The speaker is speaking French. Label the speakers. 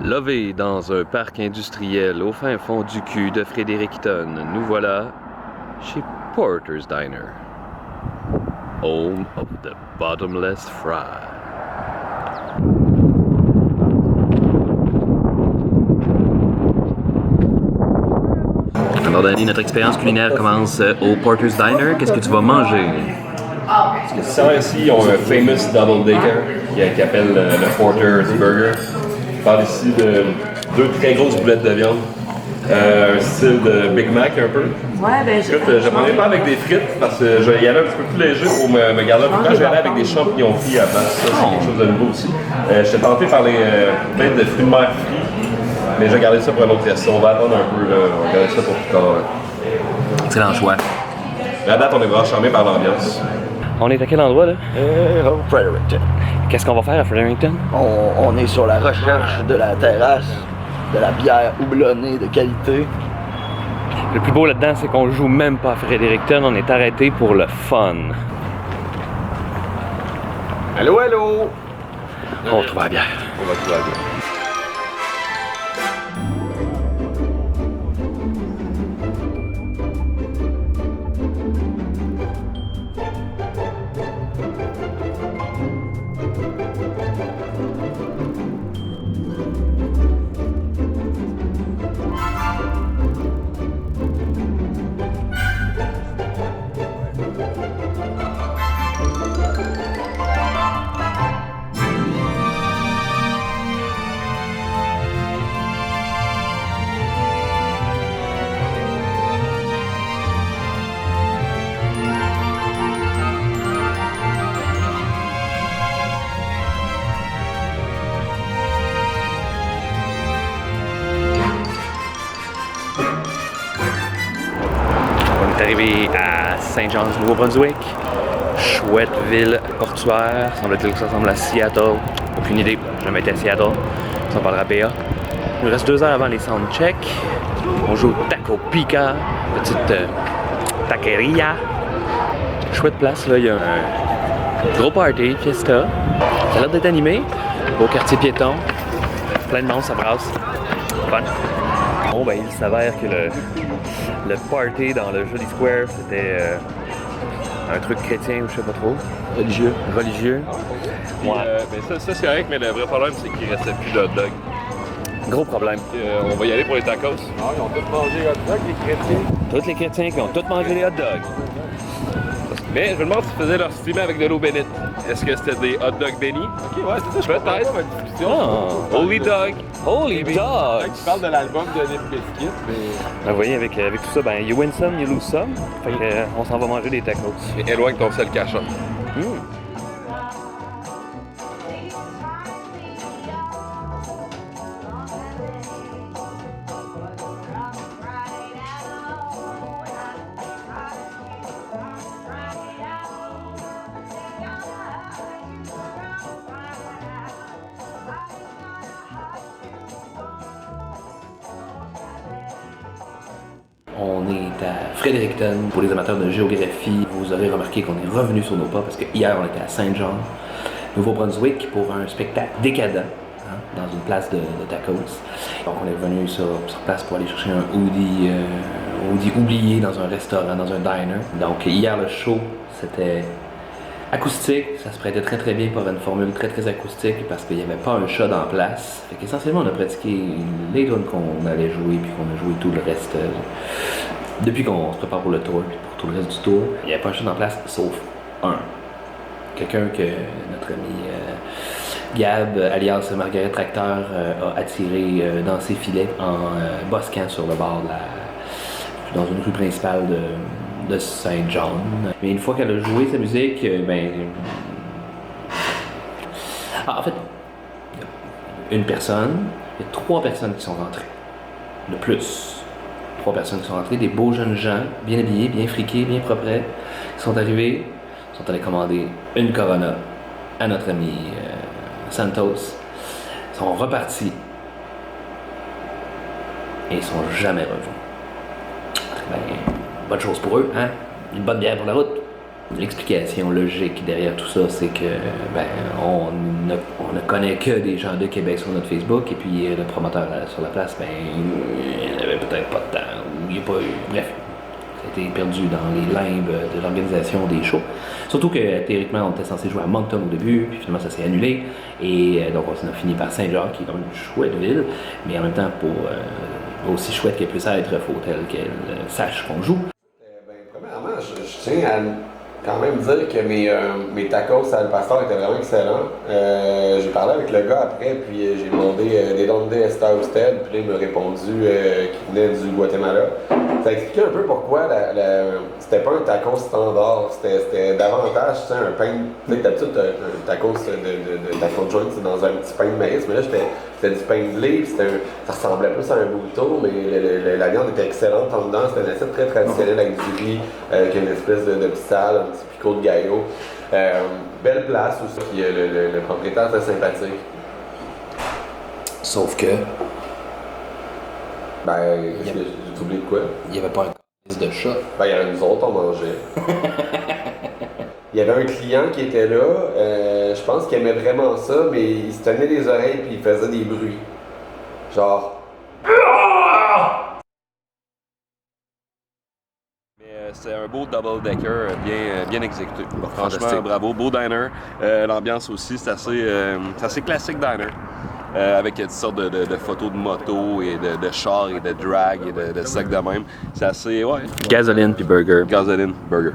Speaker 1: Lové dans un parc industriel au fin fond du cul de Fredericton, nous voilà chez Porter's Diner, home of the bottomless fry. Alors Danny, notre expérience culinaire commence au Porter's Diner. Qu'est-ce que tu vas manger?
Speaker 2: Ça ici, ils ont un famous double decker qui appelle le Porter's Burger. Je parle ici de 2 très grosses boulettes de viande, un style de Big Mac un peu.
Speaker 3: Ouais, ben
Speaker 2: Écoute, je ne m'en pas avec des frites parce que je y allais un petit peu plus léger pour me garder un peu. Quand je vais aller avec des champignons frits à base, ça c'est quelque chose de nouveau aussi. J'étais tenté par les plein de fruits de mer frits, mais je vais garder ça pour un autre resto. On va attendre un peu, là. On va garder ça pour plus tard.
Speaker 1: Excellent choix.
Speaker 2: À date, on est vraiment charmé par l'ambiance.
Speaker 1: On est à quel endroit là?
Speaker 4: Fredericton.
Speaker 1: Qu'est-ce qu'on va faire à Fredericton?
Speaker 4: On est sur la recherche de la terrasse, de la bière houblonnée de qualité.
Speaker 1: Le plus beau là-dedans, c'est qu'on joue même pas à Fredericton, on est arrêté pour le fun.
Speaker 2: Allô, allô!
Speaker 1: On trouve la bière.
Speaker 2: On va trouver la bière.
Speaker 1: On est arrivé à Saint-John's, Nouveau-Brunswick. Chouette ville portuaire. Semble-t-il que ça ressemble à Seattle. Aucune idée, j'ai jamais été à Seattle. Ça on parlera BA. Il nous reste 2 heures avant les soundchecks. On joue au Taco Pica, petite taqueria. Chouette place, là, il y a un gros party, fiesta. Ça a l'air d'être animé. Beau quartier piéton. Plein de monde, ça brasse. Fun. Bon, ben, il s'avère que le party dans le Jolly Square, c'était un truc chrétien ou je sais pas trop.
Speaker 4: Religieux.
Speaker 1: Religieux.
Speaker 2: Ouais. Ben ça c'est correct, mais le vrai problème, c'est qu'il restait plus de hot dog.
Speaker 1: Gros problème.
Speaker 2: On va y aller pour les tacos.
Speaker 4: Ah, ils ont tous mangé les hot dogs, les chrétiens.
Speaker 1: Tous les chrétiens qui ont tous mangé les hot dogs.
Speaker 2: Mais je me demande s'ils faisaient leur steamer avec de l'eau bénite. Est-ce que c'était des hot dogs bénis? Ok, ouais, c'est ça, je peut-être.
Speaker 1: Oh,
Speaker 2: Holy dog!
Speaker 1: holy dogs!
Speaker 5: Tu parles de l'album de Limp Bizkit, mais...
Speaker 1: Ben, vous voyez, avec tout ça, ben, you win some, you lose some. Fait que, on s'en va manger des tacos.
Speaker 2: Éloigne ton sel cachant.
Speaker 1: On est à Fredericton. Pour les amateurs de géographie, vous aurez remarqué qu'on est revenu sur nos pas parce que hier on était à Saint-Jean, Nouveau-Brunswick, pour un spectacle décadent, hein, dans une place de tacos. Donc on est revenu sur place pour aller chercher un hoodie oublié dans un restaurant, dans un diner. Donc hier le show, c'était acoustique, ça se prêtait très très bien pour une formule très très acoustique parce qu'il n'y avait pas un chat en place. Fait qu'essentiellement on a pratiqué les tunes qu'on allait jouer puis qu'on a joué tout le reste depuis qu'on se prépare pour le tour puis pour tout le reste du tour. Il n'y avait pas un chat en place sauf un. Quelqu'un que notre ami Gab, alias Margaret Tracteur, a attiré dans ses filets en bosquant sur le bord dans une rue principale de Saint-John. Mais une fois qu'elle a joué sa musique, en fait, il y a une personne, il y a 3 personnes qui sont rentrées. De plus. 3 personnes qui sont rentrées, des beaux jeunes gens, bien habillés, bien friqués, bien propres, qui sont arrivés, sont allés commander une Corona à notre ami Santos. Ils sont repartis et ils sont jamais revenus. Ben, bonne chose pour eux, hein? Une bonne bière pour la route. L'explication logique derrière tout ça, c'est que ben, on ne connaît que des gens de Québec sur notre Facebook, et puis le promoteur sur la place, ben, il n'avait peut-être pas de temps, ou il n'y a pas eu. Bref, ça a été perdu dans les limbes de l'organisation des shows. Surtout que théoriquement, on était censé jouer à Moncton au début, puis finalement ça s'est annulé, et donc on a fini par Saint-Jacques, qui est quand même une chouette ville, mais en même temps, pour aussi chouette qu'elle puisse être, il faut qu'elle sache qu'on joue.
Speaker 3: Premièrement, je tiens à quand même dire que mes tacos à El Pastor étaient vraiment excellents. J'ai parlé avec le gars après, puis j'ai demandé des donde está usted, puis là, il m'a répondu qu'il venait du Guatemala. Ça expliquait un peu pourquoi c'était pas un taco standard, c'était davantage un pain. Tu sais, d'habitude, un tacos de taco joint, c'est dans un petit pain de maïs, mais là, c'était du pain de blé, puis ça ressemblait plus à un burrito, mais la viande était excellente en dedans. C'était une assiette très traditionnelle avec du riz, avec une espèce de pissade, un petit picot de gallo. Belle place aussi, puis le propriétaire très sympathique.
Speaker 1: Sauf que.
Speaker 3: Ben, j'ai oublié de quoi?
Speaker 1: Il n'y avait pas un de chat.
Speaker 3: Ben, il y avait nous autres, on mangeait. Il y avait un client qui était là, je pense qu'il aimait vraiment ça, mais il se tenait les oreilles puis il faisait des bruits. Genre.
Speaker 2: C'est un beau double-decker bien exécuté. Franchement,
Speaker 1: fantastique.
Speaker 2: bravo. Beau diner. L'ambiance aussi, c'est assez classique diner. Avec toutes sortes de photos de moto et de chars et de drag et de sacs de même. C'est assez, ouais.
Speaker 1: Gasoline puis burger.
Speaker 2: Gasoline, burger.